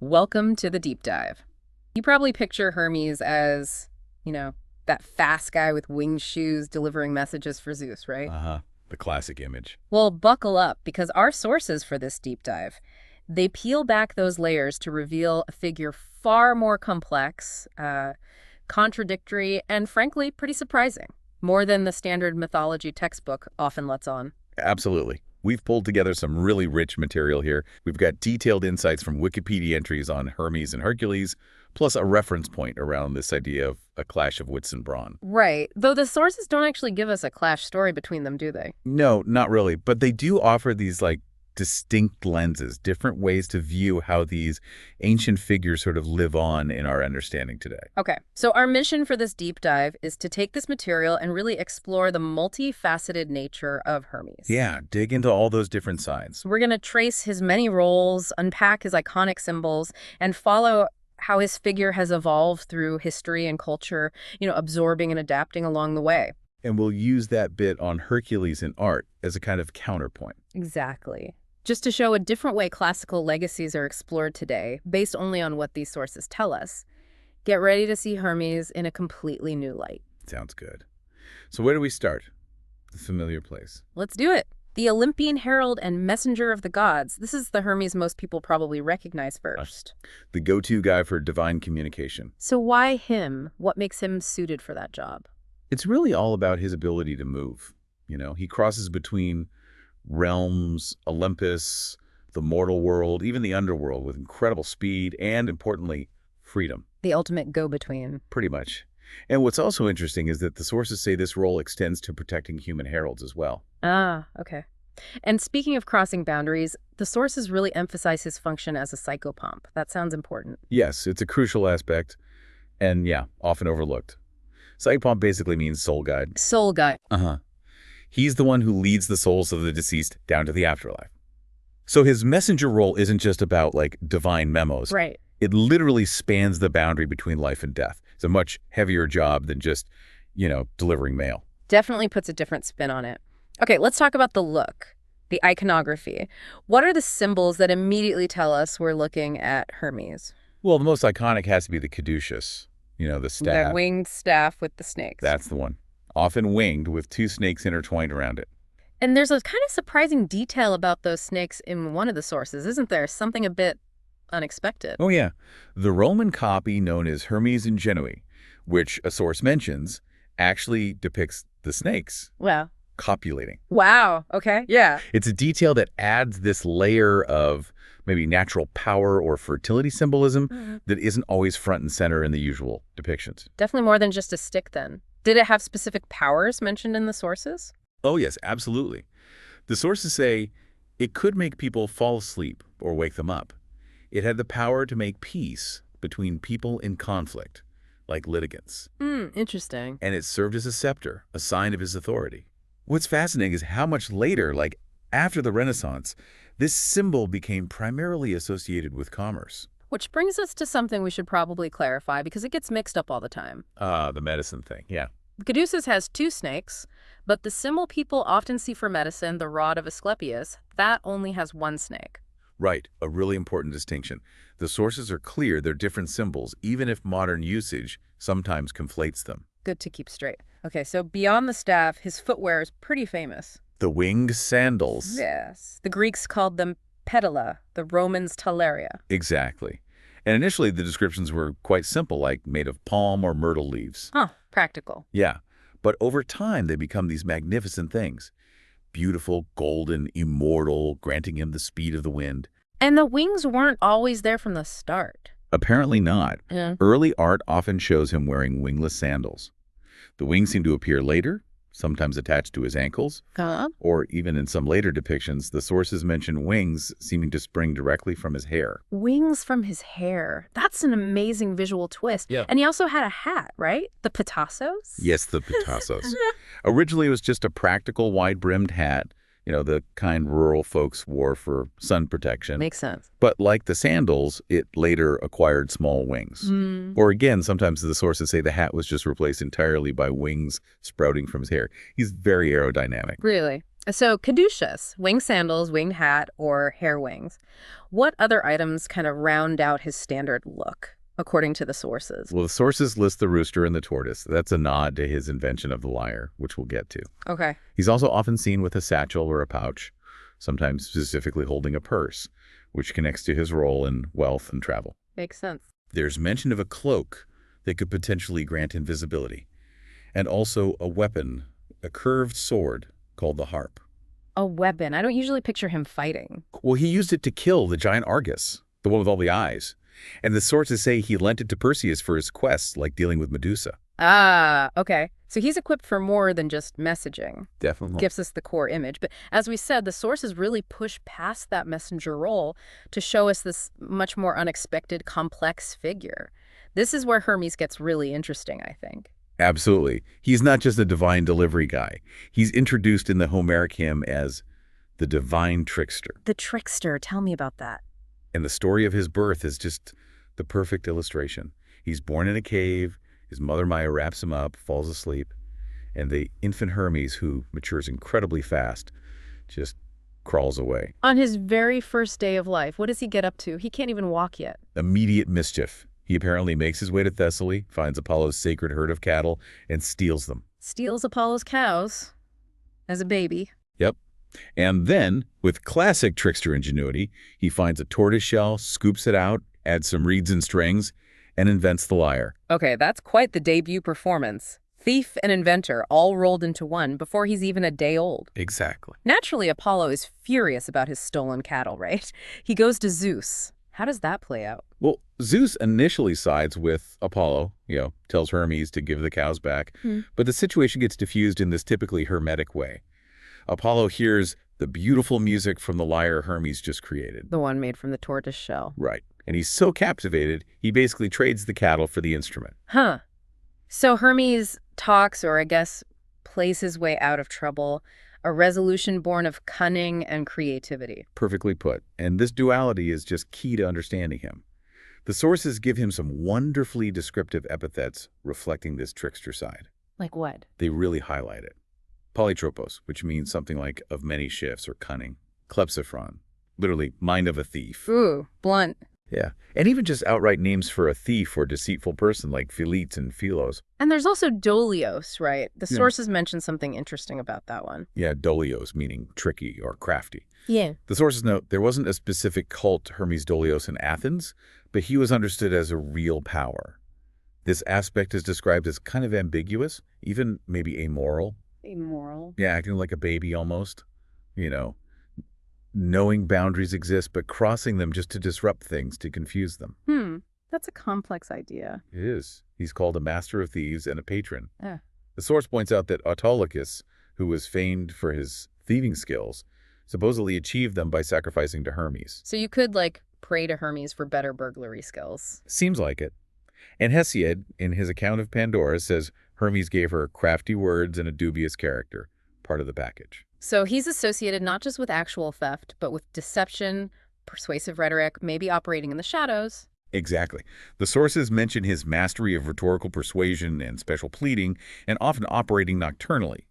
Welcome to the deep dive. You probably picture Hermes as, that fast guy with winged shoes delivering messages for Zeus, right? Uh-huh. The classic image. Well, buckle up because our sources for this deep dive, they peel back those layers to reveal a figure far more complex, contradictory, and frankly, pretty surprising. More than the standard mythology textbook often lets on. Absolutely. We've pulled together some really rich material here. We've got detailed insights from Wikipedia entries on Hermes and Hercules, plus a reference point around this idea of a clash of wits and brawn. Right, though the sources don't actually give us a clash story between them, do they? No, not really, but they do offer these distinct lenses, different ways to view how these ancient figures sort of live on in our understanding today. Okay, so our mission for this deep dive is to take this material and really explore the multifaceted nature of Hermes. Yeah, dig into all those different sides. We're going to trace his many roles, unpack his iconic symbols, and follow how his figure has evolved through history and culture, absorbing and adapting along the way. And we'll use that bit on Hercules in art as a kind of counterpoint. Exactly. Just to show a different way classical legacies are explored today, based only on what these sources tell us. Get ready to see Hermes in a completely new light. Sounds good. So where do we start? The familiar place. Let's do it. The Olympian herald and messenger of the gods. This is the Hermes most people probably recognize first. The go-to guy for divine communication. So why him? What makes him suited for that job? It's really all about his ability to move. He crosses between realms, Olympus, the mortal world, even the underworld with incredible speed and, importantly, freedom. The ultimate go-between. Pretty much. And what's also interesting is that the sources say this role extends to protecting human heralds as well. Ah, okay. And speaking of crossing boundaries, the sources really emphasize his function as a psychopomp. That sounds important. Yes, it's a crucial aspect and, yeah, often overlooked. Psychopomp basically means soul guide. Soul guide. Uh-huh. He's the one who leads the souls of the deceased down to the afterlife. So his messenger role isn't just about, divine memos. Right. It literally spans the boundary between life and death. It's a much heavier job than just, delivering mail. Definitely puts a different spin on it. Okay, let's talk about the look, the iconography. What are the symbols that immediately tell us we're looking at Hermes? Well, the most iconic has to be the caduceus, the staff. The winged staff with the snakes. That's the one. Often winged with two snakes intertwined around it. And there's a kind of surprising detail about those snakes in one of the sources, isn't there? Something a bit unexpected. Oh, yeah. The Roman copy known as Hermes Ingenui, which a source mentions, actually depicts the snakes Wow. copulating. Wow. Okay. Yeah. It's a detail that adds this layer of maybe natural power or fertility symbolism that isn't always front and center in the usual depictions. Definitely more than just a stick then. Did it have specific powers mentioned in the sources? Oh, yes, absolutely. The sources say it could make people fall asleep or wake them up. It had the power to make peace between people in conflict, like litigants. Interesting. And it served as a scepter, a sign of his authority. What's fascinating is how much later, after the Renaissance, this symbol became primarily associated with commerce. Which brings us to something we should probably clarify because it gets mixed up all the time. The medicine thing, yeah. The caduceus has two snakes, but the symbol people often see for medicine, the rod of Asclepius, that only has one snake. Right, a really important distinction. The sources are clear they're different symbols, even if modern usage sometimes conflates them. Good to keep straight. Okay, so beyond the staff, his footwear is pretty famous. The winged sandals. Yes. The Greeks called them pedala, the Romans talaria. Exactly. And initially, the descriptions were quite simple, like made of palm or myrtle leaves. Huh, practical. Yeah, but over time, they become these magnificent things. Beautiful, golden, immortal, granting him the speed of the wind. And the wings weren't always there from the start. Apparently not. Yeah. Early art often shows him wearing wingless sandals. The wings seem to appear later, sometimes attached to his ankles, or even in some later depictions, the sources mention wings seeming to spring directly from his hair. Wings from his hair. That's an amazing visual twist. Yeah. And he also had a hat, right? The Pitassos? Yes, the Pitassos. Originally, it was just a practical, wide-brimmed hat, the kind rural folks wore for sun protection. Makes sense. But like the sandals, it later acquired small wings. Or again, sometimes the sources say the hat was just replaced entirely by wings sprouting from his hair. He's very aerodynamic. Really? So caduceus, winged sandals, winged hat, or hair wings. What other items kind of round out his standard look, according to the sources? Well, the sources list the rooster and the tortoise. That's a nod to his invention of the lyre, which we'll get to. Okay. He's also often seen with a satchel or a pouch, sometimes specifically holding a purse, which connects to his role in wealth and travel. Makes sense. There's mention of a cloak that could potentially grant invisibility, and also a weapon, a curved sword called the harp. A weapon. I don't usually picture him fighting. Well, he used it to kill the giant Argus, the one with all the eyes. And the sources say he lent it to Perseus for his quests, like dealing with Medusa. Ah, okay. So he's equipped for more than just messaging. Definitely. Gives us the core image. But as we said, the sources really push past that messenger role to show us this much more unexpected, complex figure. This is where Hermes gets really interesting, I think. Absolutely. He's not just a divine delivery guy. He's introduced in the Homeric hymn as the divine trickster. The trickster. Tell me about that. And the story of his birth is just the perfect illustration. He's born in a cave. His mother Maya wraps him up, falls asleep, and the infant Hermes, who matures incredibly fast, just crawls away. On his very first day of life, what does he get up to? He can't even walk yet. Immediate mischief. He apparently makes his way to Thessaly, finds Apollo's sacred herd of cattle, and steals them. Steals Apollo's cows as a baby. Yep. And then, with classic trickster ingenuity, he finds a tortoise shell, scoops it out, adds some reeds and strings, and invents the lyre. Okay, that's quite the debut performance. Thief and inventor all rolled into one before he's even a day old. Exactly. Naturally, Apollo is furious about his stolen cattle, right? He goes to Zeus. How does that play out? Well, Zeus initially sides with Apollo, tells Hermes to give the cows back, but the situation gets diffused in this typically hermetic way. Apollo hears the beautiful music from the lyre Hermes just created. The one made from the tortoise shell. Right. And he's so captivated, he basically trades the cattle for the instrument. Huh. So Hermes talks, or I guess plays his way out of trouble, a resolution born of cunning and creativity. Perfectly put. And this duality is just key to understanding him. The sources give him some wonderfully descriptive epithets reflecting this trickster side. Like what? They really highlight it. Polytropos, which means something like of many shifts or cunning. Klepsiphron, literally mind of a thief. Ooh, blunt. Yeah, and even just outright names for a thief or deceitful person like Philetes and Philos. And there's also dolios, right? The sources mention something interesting about that one. Yeah, dolios, meaning tricky or crafty. Yeah. The sources note there wasn't a specific cult Hermes Dolios in Athens, but he was understood as a real power. This aspect is described as kind of ambiguous, even maybe amoral. Amoral? Yeah, acting like a baby almost. Knowing boundaries exist, but crossing them just to disrupt things, to confuse them. That's a complex idea. It is. He's called a master of thieves and a patron. Yeah. The source points out that Autolycus, who was famed for his thieving skills, supposedly achieved them by sacrificing to Hermes. So you could, pray to Hermes for better burglary skills. Seems like it. And Hesiod, in his account of Pandora, says Hermes gave her crafty words and a dubious character, part of the package. So he's associated not just with actual theft, but with deception, persuasive rhetoric, maybe operating in the shadows. Exactly. The sources mention his mastery of rhetorical persuasion and special pleading, and often operating nocturnally.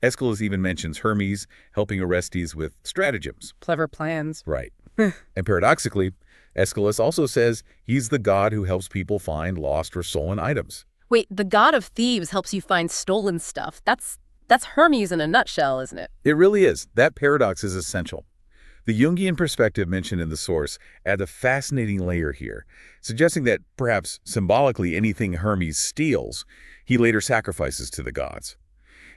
Aeschylus even mentions Hermes helping Orestes with stratagems. Clever plans. Right. And paradoxically, Aeschylus also says he's the god who helps people find lost or stolen items. Wait, the god of thieves helps you find stolen stuff. That's Hermes in a nutshell, isn't it? It really is. That paradox is essential. The Jungian perspective mentioned in the source adds a fascinating layer here, suggesting that perhaps symbolically anything Hermes steals, he later sacrifices to the gods,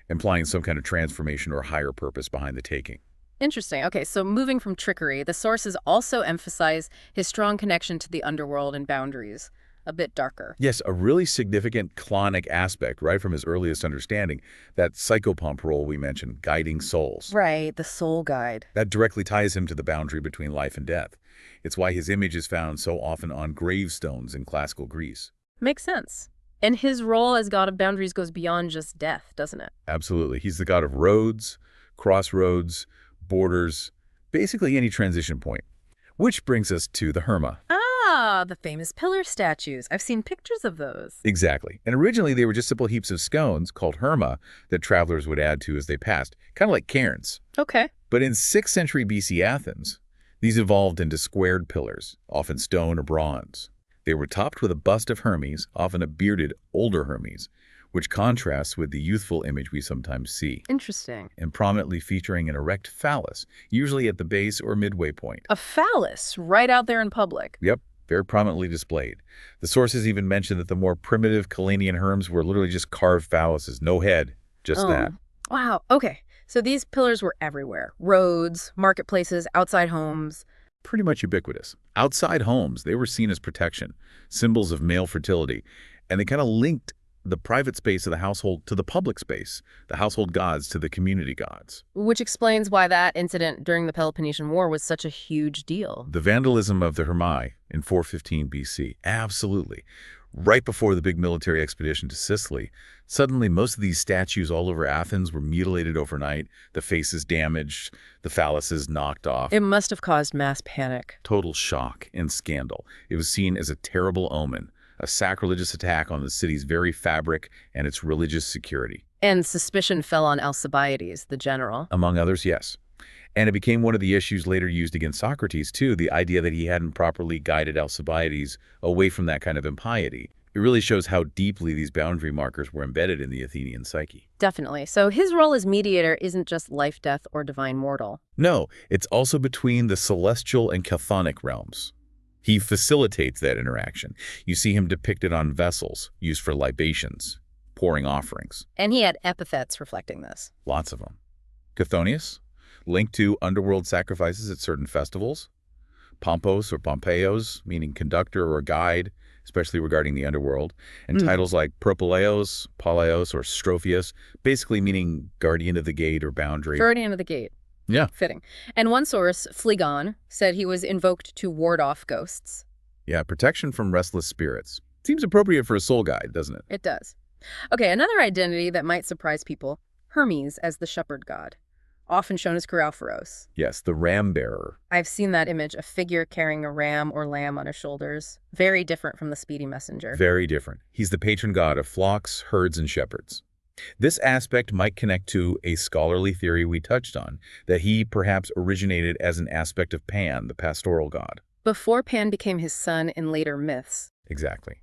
implying some kind of transformation or higher purpose behind the taking. Interesting. Okay, so moving from trickery, the sources also emphasize his strong connection to the underworld and boundaries. A bit darker. Yes, a really significant clonic aspect, right from his earliest understanding, that psychopomp role we mentioned, guiding souls. Right, the soul guide. That directly ties him to the boundary between life and death. It's why his image is found so often on gravestones in classical Greece. Makes sense. And his role as god of boundaries goes beyond just death, doesn't it? Absolutely. He's the god of roads, crossroads, borders, basically any transition point. Which brings us to the Herma. Ah, the famous pillar statues. I've seen pictures of those. Exactly. And originally they were just simple heaps of scones called herma that travelers would add to as they passed, kind of like cairns. Okay. But in 6th century BC Athens, these evolved into squared pillars, often stone or bronze. They were topped with a bust of Hermes, often a bearded, older Hermes, which contrasts with the youthful image we sometimes see, Interesting. and prominently featuring an erect phallus, usually at the base or midway point. A phallus right out there in public. Yep, very prominently displayed. The sources even mention that the more primitive Calenian Herms were literally just carved phalluses, no head, just that. Wow. Okay. So these pillars were everywhere. Roads, marketplaces, outside homes. Pretty much ubiquitous. Outside homes, they were seen as protection, symbols of male fertility, and they kind of linked the private space of the household to the public space, the household gods to the community gods. Which explains why that incident during the Peloponnesian War was such a huge deal. The vandalism of the Hermae in 415 BC, absolutely. Right before the big military expedition to Sicily, suddenly most of these statues all over Athens were mutilated overnight, the faces damaged, the phalluses knocked off. It must have caused mass panic. Total shock and scandal. It was seen as a terrible omen, a sacrilegious attack on the city's very fabric and its religious security. And suspicion fell on Alcibiades, the general. Among others, yes. And it became one of the issues later used against Socrates, too, the idea that he hadn't properly guided Alcibiades away from that kind of impiety. It really shows how deeply these boundary markers were embedded in the Athenian psyche. Definitely. So his role as mediator isn't just life, death, or divine mortal. No, it's also between the celestial and chthonic realms. He facilitates that interaction. You see him depicted on vessels used for libations, pouring offerings. And he had epithets reflecting this. Lots of them. Chthonius, linked to underworld sacrifices at certain festivals. Pompos or Pompeios, meaning conductor or guide, especially regarding the underworld. And titles like Propylaeos, Polyos, or Strophius, basically meaning guardian of the gate or boundary. Guardian of the gate. Yeah. Fitting. And one source, Phlegon, said he was invoked to ward off ghosts. Yeah, protection from restless spirits. Seems appropriate for a soul guide, doesn't it? It does. Okay, another identity that might surprise people, Hermes as the shepherd god, often shown as Choerophoros. Yes, the ram bearer. I've seen that image, a figure carrying a ram or lamb on his shoulders. Very different from the speedy messenger. Very different. He's the patron god of flocks, herds, and shepherds. This aspect might connect to a scholarly theory we touched on, that he perhaps originated as an aspect of Pan, the pastoral god. Before Pan became his son in later myths. Exactly.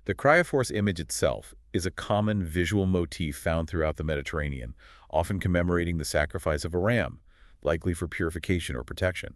The Cryophorus image itself is a common visual motif found throughout the Mediterranean, often commemorating the sacrifice of a ram, likely for purification or protection.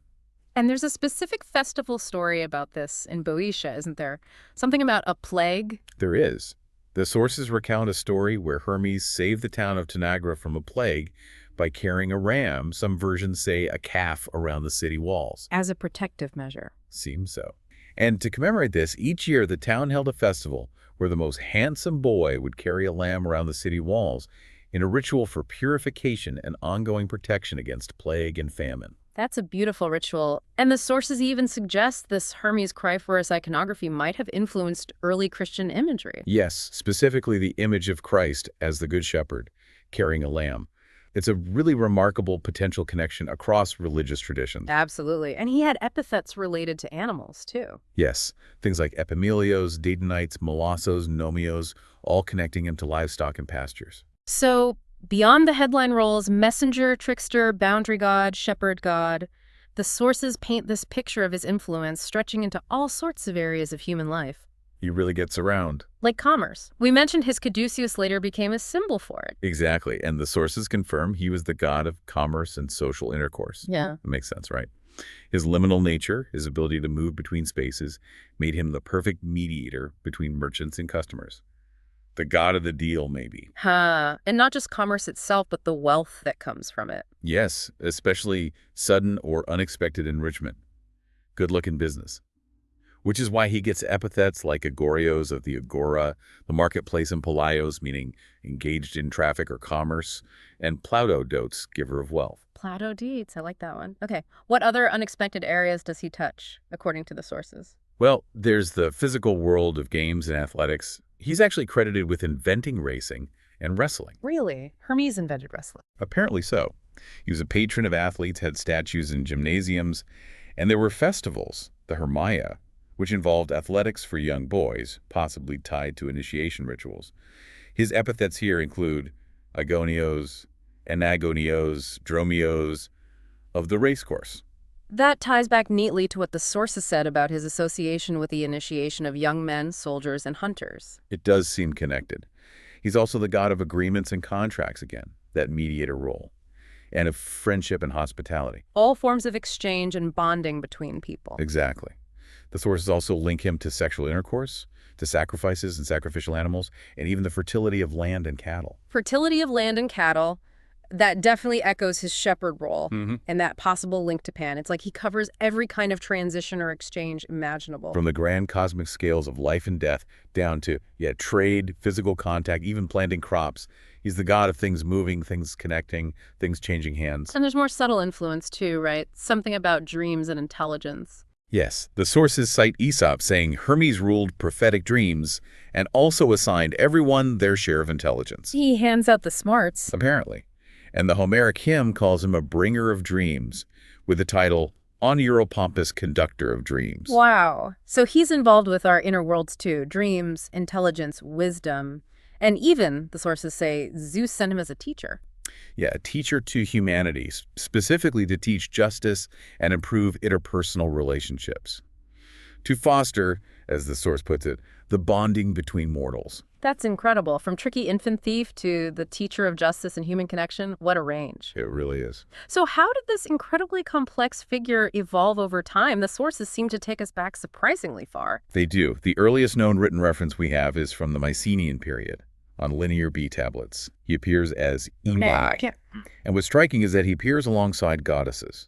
And there's a specific festival story about this in Boeotia, isn't there? Something about a plague? There is. The sources recount a story where Hermes saved the town of Tanagra from a plague by carrying a ram, some versions say a calf, around the city walls. As a protective measure. Seems so. And to commemorate this, each year the town held a festival where the most handsome boy would carry a lamb around the city walls in a ritual for purification and ongoing protection against plague and famine. That's a beautiful ritual. And the sources even suggest this Hermes Cryophorus iconography might have influenced early Christian imagery. Yes, specifically the image of Christ as the Good Shepherd carrying a lamb. It's a really remarkable potential connection across religious traditions. Absolutely. And he had epithets related to animals, too. Yes, things like Epimelios, Dedonites, Molossos, Nomios, all connecting him to livestock and pastures. So, beyond the headline roles, messenger, trickster, boundary god, shepherd god, the sources paint this picture of his influence stretching into all sorts of areas of human life. He really gets around. Like commerce. We mentioned his caduceus later became a symbol for it. Exactly, and the sources confirm he was the god of commerce and social intercourse. Yeah. That makes sense, right? His liminal nature, his ability to move between spaces, made him the perfect mediator between merchants and customers. The god of the deal, maybe. And not just commerce itself, but the wealth that comes from it. Yes, especially sudden or unexpected enrichment. Good luck in business. Which is why he gets epithets like agorios of the agora, the marketplace in Polaios, meaning engaged in traffic or commerce, and plautodotes, giver of wealth. Plautodetes, I like that one. Okay, what other unexpected areas does he touch, according to the sources? Well, there's the physical world of games and athletics. He's actually credited with inventing racing and wrestling. Really? Hermes invented wrestling. Apparently so. He was a patron of athletes, had statues in gymnasiums, and there were festivals, the Hermaea, which involved athletics for young boys, possibly tied to initiation rituals. His epithets here include agonios, anagonios, dromios, of the racecourse. That ties back neatly to what the sources said about his association with the initiation of young men, soldiers, and hunters. It does seem connected. He's also the god of agreements and contracts again, that mediator role, and of friendship and hospitality. All forms of exchange and bonding between people. Exactly. The sources also link him to sexual intercourse, to sacrifices and sacrificial animals, and even the fertility of land and cattle. Fertility of land and cattle, that definitely echoes his shepherd role and that possible link to Pan. It's like he covers every kind of transition or exchange imaginable. From the grand cosmic scales of life and death down to, trade, physical contact, even planting crops. He's the god of things moving, things connecting, things changing hands. And there's more subtle influence too, right? Something about dreams and intelligence. Yes, the sources cite Aesop saying Hermes ruled prophetic dreams and also assigned everyone their share of intelligence. He hands out the smarts. Apparently. And the Homeric hymn calls him a bringer of dreams, with the title Oneiropompous Conductor of Dreams. Wow. So he's involved with our inner worlds too. Dreams, intelligence, wisdom. And even, the sources say, Zeus sent him as a teacher. Yeah, a teacher to humanity, specifically to teach justice and improve interpersonal relationships. To foster, as the source puts it, the bonding between mortals. That's incredible. From tricky infant thief to the teacher of justice and human connection, what a range. It really is. So how did this incredibly complex figure evolve over time? The sources seem to take us back surprisingly far. They do. The earliest known written reference we have is from the Mycenaean period, on linear B tablets. He appears as Imai. And what's striking is that he appears alongside goddesses.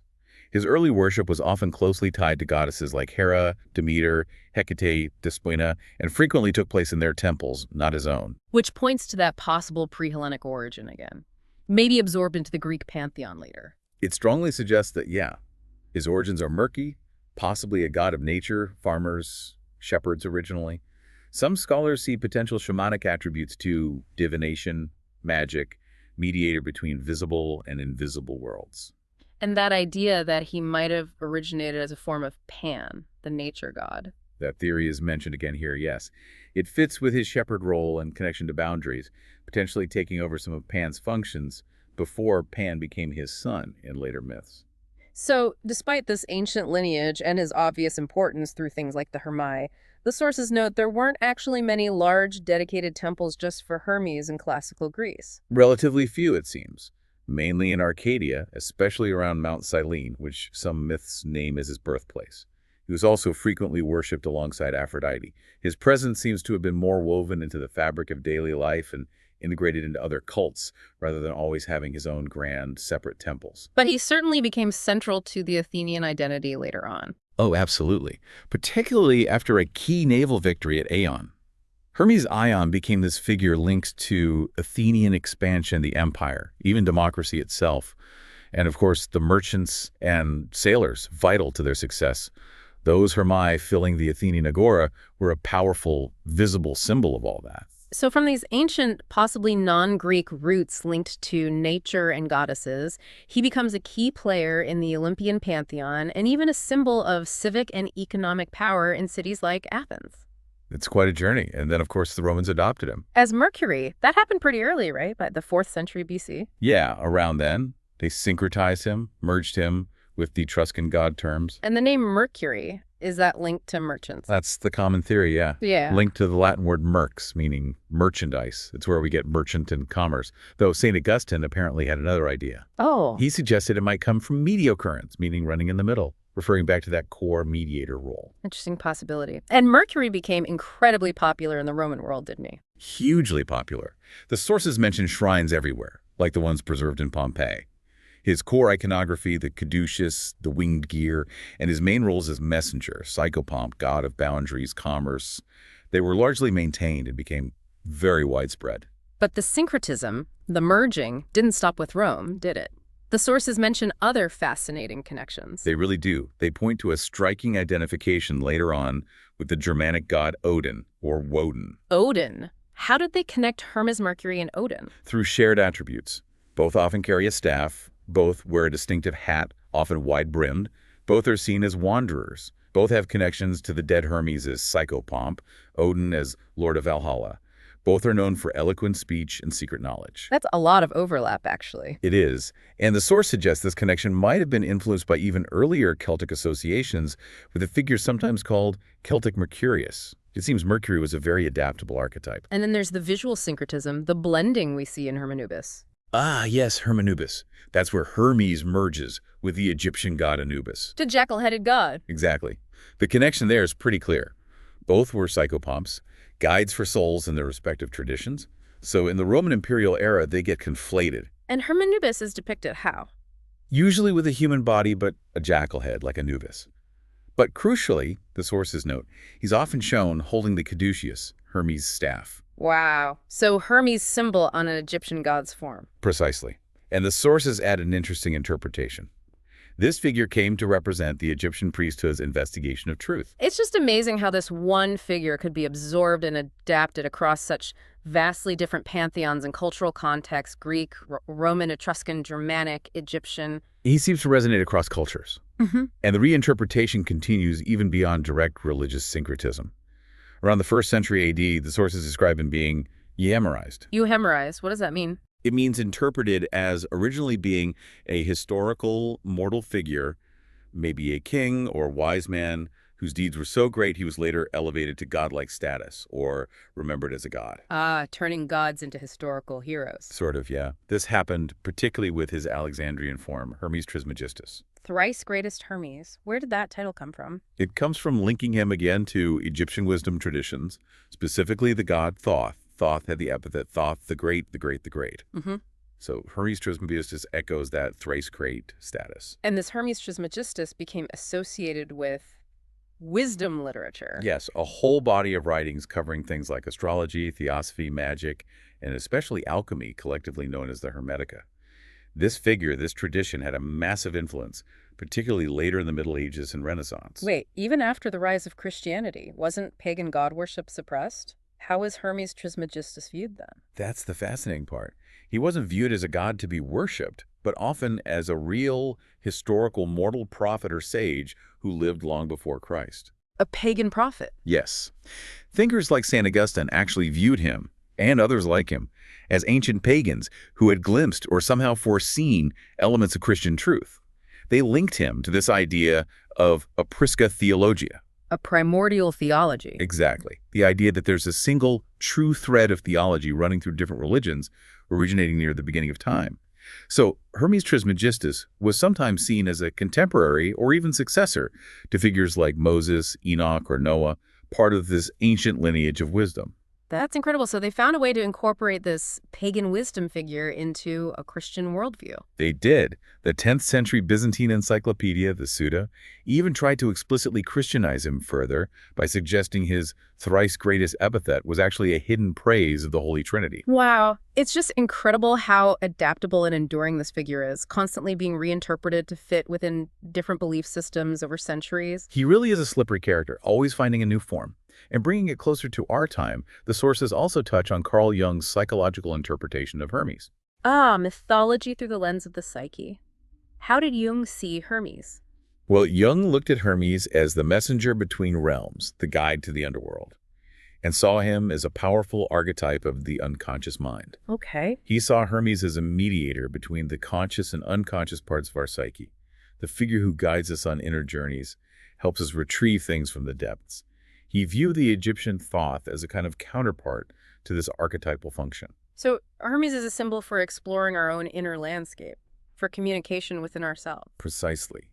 His early worship was often closely tied to goddesses like Hera, Demeter, Hecate, Despina, and frequently took place in their temples, not his own. Which points to that possible pre-Hellenic origin again. Maybe absorbed into the Greek pantheon later. It strongly suggests that, his origins are murky, possibly a god of nature, farmers, shepherds originally. Some scholars see potential shamanic attributes to divination, magic, mediator between visible and invisible worlds. And that idea that he might have originated as a form of Pan, the nature god. That theory is mentioned again here, yes. It fits with his shepherd role and connection to boundaries, potentially taking over some of Pan's functions before Pan became his son in later myths. So, despite this ancient lineage and his obvious importance through things like the Hermes, the sources note there weren't actually many large, dedicated temples just for Hermes in classical Greece. Relatively few, it seems. Mainly in Arcadia, especially around Mount Cyllene, which some myths name as his birthplace. He was also frequently worshipped alongside Aphrodite. His presence seems to have been more woven into the fabric of daily life and integrated into other cults, rather than always having his own grand, separate temples. But he certainly became central to the Athenian identity later on. Oh, absolutely. Particularly after a key naval victory at Eion. Hermes Ion became this figure linked to Athenian expansion, the empire, even democracy itself, and of course the merchants and sailors vital to their success. Those Hermes filling the Athenian agora were a powerful, visible symbol of all that. So from these ancient, possibly non-Greek roots linked to nature and goddesses, he becomes a key player in the Olympian pantheon and even a symbol of civic and economic power in cities like Athens. It's quite a journey. And then, of course, the Romans adopted him. As Mercury. That happened pretty early, right? By the 4th century BC. Yeah, around then. They syncretized him, merged him with the Etruscan god terms. And the name Mercury, is that linked to merchants? That's the common theory, yeah. Yeah. Linked to the Latin word merx, meaning merchandise. It's where we get merchant and commerce. Though St. Augustine apparently had another idea. Oh. He suggested it might come from mediocurrents, meaning running in the middle, referring back to that core mediator role. Interesting possibility. And Mercury became incredibly popular in the Roman world, didn't he? Hugely popular. The sources mention shrines everywhere, like the ones preserved in Pompeii. His core iconography, the caduceus, the winged gear, and his main roles as messenger, psychopomp, god of boundaries, commerce, they were largely maintained and became very widespread. But the syncretism, the merging, didn't stop with Rome, did it? The sources mention other fascinating connections. They really do. They point to a striking identification later on with the Germanic god Odin, or Woden. Odin. How did they connect Hermes, Mercury, and Odin? Through shared attributes. Both often carry a staff. Both wear a distinctive hat, often wide-brimmed. Both are seen as wanderers, Both have connections to the dead Hermes as psychopomp, Odin as Lord of Valhalla. Both are known for eloquent speech and secret knowledge. That's a lot of overlap, actually. It is, and the source suggests this connection might have been influenced by even earlier Celtic associations with a figure sometimes called Celtic Mercurius. It seems Mercury was a very adaptable archetype. And then there's the visual syncretism, the blending we see in Hermanubis. Ah, yes, Hermanubis. That's where Hermes merges with the Egyptian god Anubis. The jackal-headed god. Exactly. The connection there is pretty clear. Both were psychopomps, guides for souls in their respective traditions. So in the Roman imperial era, they get conflated. And Hermanubis is depicted how? Usually with a human body, but a jackal head like Anubis. But crucially, the sources note, he's often shown holding the caduceus, Hermes' staff. Wow. So Hermes' symbol on an Egyptian god's form. Precisely. And the sources add an interesting interpretation. This figure came to represent the Egyptian priesthood's investigation of truth. It's just amazing how this one figure could be absorbed and adapted across such vastly different pantheons and cultural contexts: Greek, Roman, Etruscan, Germanic, Egyptian. He seems to resonate across cultures. And the reinterpretation continues even beyond direct religious syncretism. Around the 1st century AD, the sources describe him being euhemerized. Euhemerized, what does that mean? It means interpreted as originally being a historical mortal figure, maybe a king or wise man whose deeds were so great he was later elevated to godlike status or remembered as a god. Ah, turning gods into historical heroes. Sort of, yeah. This happened particularly with his Alexandrian form, Hermes Trismegistus. Thrice greatest Hermes. Where did that title come from? It comes from linking him again to Egyptian wisdom traditions, specifically the god Thoth. Thoth had the epithet Thoth the Great, the Great, the Great. So Hermes Trismegistus echoes that thrice great status. And this Hermes Trismegistus became associated with wisdom literature. Yes, a whole body of writings covering things like astrology, theosophy, magic, and especially alchemy, collectively known as the Hermetica. This figure, this tradition, had a massive influence, particularly later in the Middle Ages and Renaissance. Wait, even after the rise of Christianity, wasn't pagan god worship suppressed? How is Hermes Trismegistus viewed then? That's the fascinating part. He wasn't viewed as a god to be worshipped, but often as a real, historical mortal prophet or sage who lived long before Christ. A pagan prophet? Yes. Thinkers like St. Augustine actually viewed him, and others like him, as ancient pagans who had glimpsed or somehow foreseen elements of Christian truth. They linked him to this idea of a prisca theologia. A primordial theology. Exactly. The idea that there's a single true thread of theology running through different religions originating near the beginning of time. So Hermes Trismegistus was sometimes seen as a contemporary or even successor to figures like Moses, Enoch, or Noah, part of this ancient lineage of wisdom. That's incredible. So they found a way to incorporate this pagan wisdom figure into a Christian worldview. They did. The 10th century Byzantine encyclopedia, the Suda, even tried to explicitly Christianize him further by suggesting his thrice greatest epithet was actually a hidden praise of the Holy Trinity. Wow. It's just incredible how adaptable and enduring this figure is, constantly being reinterpreted to fit within different belief systems over centuries. He really is a slippery character, always finding a new form. And bringing it closer to our time, the sources also touch on Carl Jung's psychological interpretation of Hermes. Ah, mythology through the lens of the psyche. How did Jung see Hermes? Well, Jung looked at Hermes as the messenger between realms, the guide to the underworld, and saw him as a powerful archetype of the unconscious mind. Okay. He saw Hermes as a mediator between the conscious and unconscious parts of our psyche, the figure who guides us on inner journeys, helps us retrieve things from the depths. He viewed the Egyptian Thoth as a kind of counterpart to this archetypal function. So Hermes is a symbol for exploring our own inner landscape, for communication within ourselves. Precisely.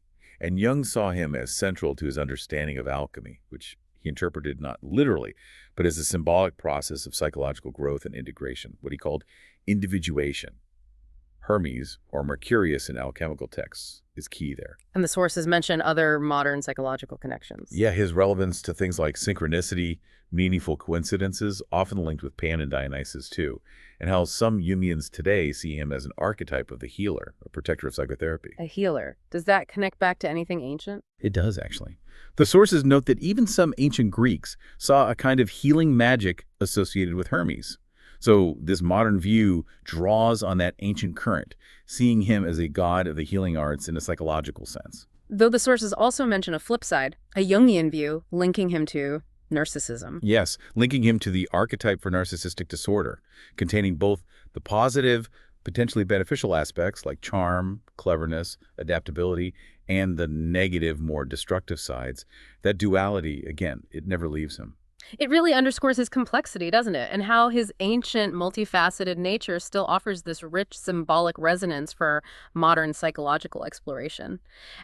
And Jung saw him as central to his understanding of alchemy, which he interpreted not literally, but as a symbolic process of psychological growth and integration, what he called individuation. Hermes, or Mercurius in alchemical texts, is key there. And the sources mention other modern psychological connections. Yeah, his relevance to things like synchronicity, meaningful coincidences, often linked with Pan and Dionysus too, and how some Jungians today see him as an archetype of the healer, a protector of psychotherapy. A healer. Does that connect back to anything ancient? It does, actually. The sources note that even some ancient Greeks saw a kind of healing magic associated with Hermes. So this modern view draws on that ancient current, seeing him as a god of the healing arts in a psychological sense. Though the sources also mention a flip side, a Jungian view linking him to narcissism. Yes, linking him to the archetype for narcissistic disorder, containing both the positive, potentially beneficial aspects like charm, cleverness, adaptability, and the negative, more destructive sides. That duality, again, it never leaves him. It really underscores his complexity, doesn't it? And how his ancient, multifaceted nature still offers this rich symbolic resonance for modern psychological exploration.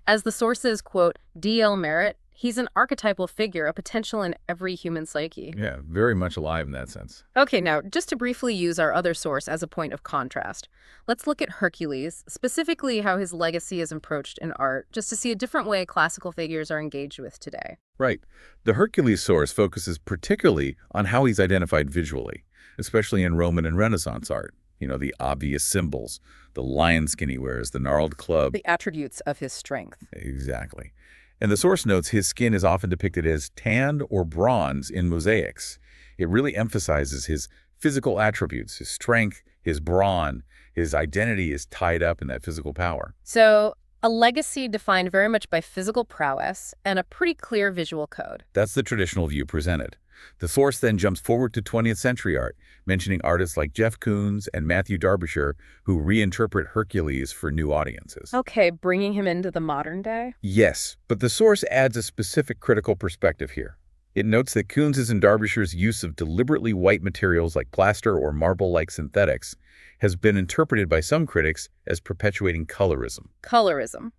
As the sources quote D.L. Merritt, he's an archetypal figure, a potential in every human psyche. Yeah, very much alive in that sense. Okay, now, just to briefly use our other source as a point of contrast, let's look at Hercules, specifically how his legacy is approached in art, just to see a different way classical figures are engaged with today. Right. The Hercules source focuses particularly on how he's identified visually, especially in Roman and Renaissance art. You know, the obvious symbols, the lion skin he wears, the gnarled club. The attributes of his strength. Exactly. And the source notes his skin is often depicted as tanned or bronze in mosaics. It really emphasizes his physical attributes, his strength, his brawn. His identity is tied up in that physical power. So, a legacy defined very much by physical prowess and a pretty clear visual code. That's the traditional view presented. The source then jumps forward to 20th century art, mentioning artists like Jeff Koons and Matthew Derbyshire who reinterpret Hercules for new audiences. Okay, bringing him into the modern day? Yes, but the source adds a specific critical perspective here. It notes that Koons's and Derbyshire's use of deliberately white materials like plaster or marble-like synthetics has been interpreted by some critics as perpetuating colorism. Colorism,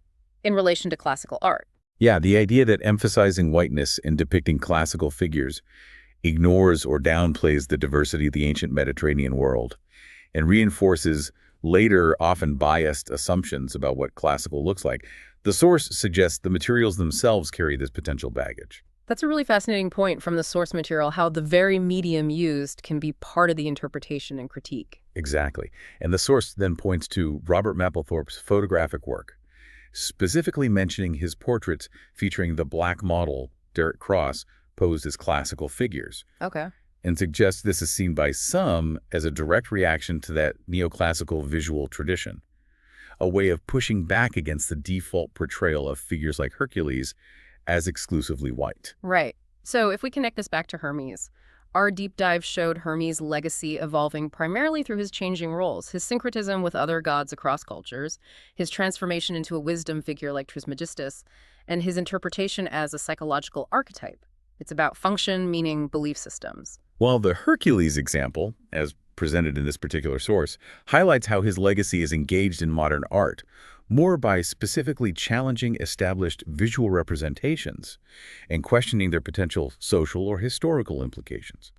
in relation to classical art. Yeah, the idea that emphasizing whiteness in depicting classical figures ignores or downplays the diversity of the ancient Mediterranean world and reinforces later, often biased assumptions about what classical looks like. The source suggests the materials themselves carry this potential baggage. That's a really fascinating point from the source material, how the very medium used can be part of the interpretation and critique. Exactly. And the source then points to Robert Mapplethorpe's photographic work, specifically mentioning his portraits featuring the black model, Derek Cross, posed as classical figures. Okay. And suggests this is seen by some as a direct reaction to that neoclassical visual tradition, a way of pushing back against the default portrayal of figures like Hercules as exclusively white. Right. So if we connect this back to Hermes, our deep dive showed Hermes' legacy evolving primarily through his changing roles, his syncretism with other gods across cultures, his transformation into a wisdom figure like Trismegistus, and his interpretation as a psychological archetype. It's about function, meaning, belief systems. While the Hercules example, as presented in this particular source, highlights how his legacy is engaged in modern art, more by specifically challenging established visual representations and questioning their potential social or historical implications,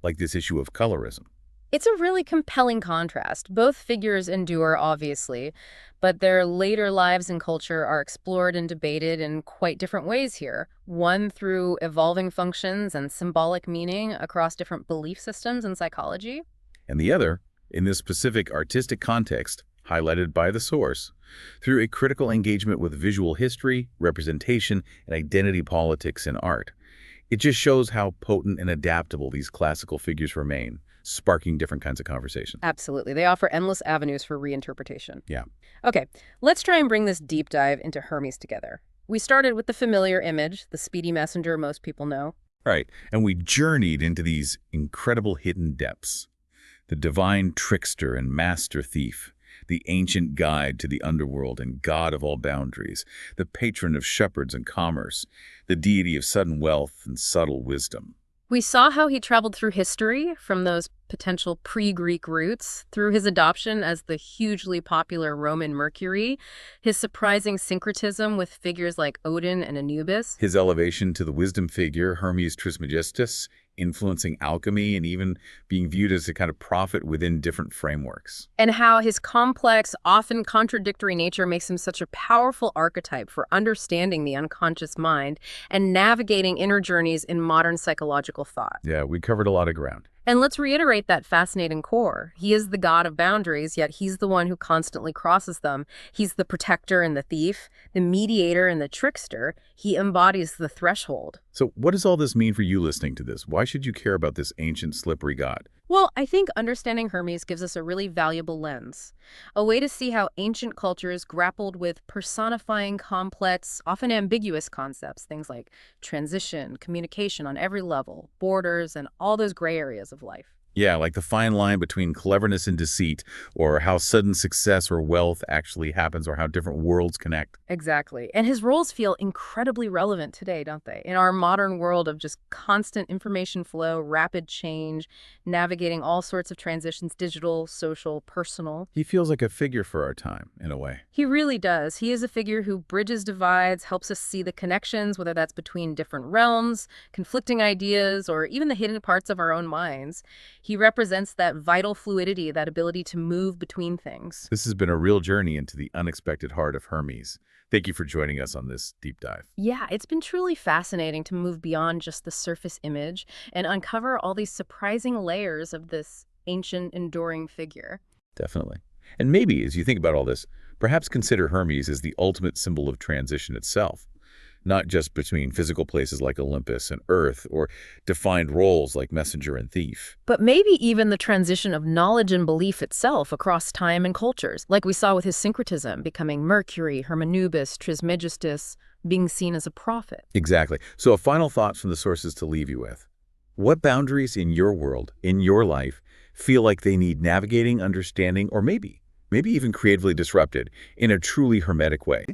like this issue of colorism. It's a really compelling contrast. Both figures endure, obviously, but their later lives and culture are explored and debated in quite different ways here. One through evolving functions and symbolic meaning across different belief systems and psychology. And the other, in this specific artistic context, highlighted by the source, through a critical engagement with visual history, representation, and identity politics in art. It just shows how potent and adaptable these classical figures remain, sparking different kinds of conversations. Absolutely. They offer endless avenues for reinterpretation. Yeah. Okay, let's try and bring this deep dive into Hermes together. We started with the familiar image, the speedy messenger most people know. Right, and we journeyed into these incredible hidden depths. The divine trickster and master thief, the ancient guide to the underworld and god of all boundaries, the patron of shepherds and commerce, the deity of sudden wealth and subtle wisdom. We saw how he traveled through history, from those potential pre-Greek roots, through his adoption as the hugely popular Roman Mercury, his surprising syncretism with figures like Odin and Anubis, His elevation to the wisdom figure, Hermes Trismegistus, influencing alchemy and even being viewed as a kind of prophet within different frameworks. and how his complex, often contradictory nature makes him such a powerful archetype for understanding the unconscious mind and navigating inner journeys in modern psychological thought. Yeah, we covered a lot of ground. And let's reiterate that fascinating core. He is the god of boundaries, yet he's the one who constantly crosses them. He's the protector and the thief, the mediator and the trickster. He embodies the threshold. So what does all this mean for you listening to this? Why should you care about this ancient slippery god? Well, I think understanding Hermes gives us a really valuable lens, a way to see how ancient cultures grappled with personifying complex, often ambiguous concepts, things like transition, communication on every level, borders, and all those gray areas of life. Yeah, like the fine line between cleverness and deceit, or how sudden success or wealth actually happens, or how different worlds connect. Exactly. And his roles feel incredibly relevant today, don't they? In our modern world of just constant information flow, rapid change, navigating all sorts of transitions, digital, social, personal. He feels like a figure for our time, in a way. He really does. He is a figure who bridges divides, helps us see the connections, whether that's between different realms, conflicting ideas, or even the hidden parts of our own minds. He represents that vital fluidity, that ability to move between things. This has been a real journey into the unexpected heart of Hermes. Thank you for joining us on this deep dive. Yeah, it's been truly fascinating to move beyond just the surface image and uncover all these surprising layers of this ancient, enduring figure. Definitely. And maybe, as you think about all this, perhaps consider Hermes as the ultimate symbol of transition itself, not just between physical places like Olympus and Earth, or defined roles like messenger and thief. But maybe even the transition of knowledge and belief itself across time and cultures, like we saw with his syncretism, becoming Mercury, Hermanubis, Trismegistus, being seen as a prophet. Exactly. So a final thought from the sources to leave you with. What boundaries in your world, in your life, feel like they need navigating, understanding, or maybe even creatively disrupted in a truly hermetic way?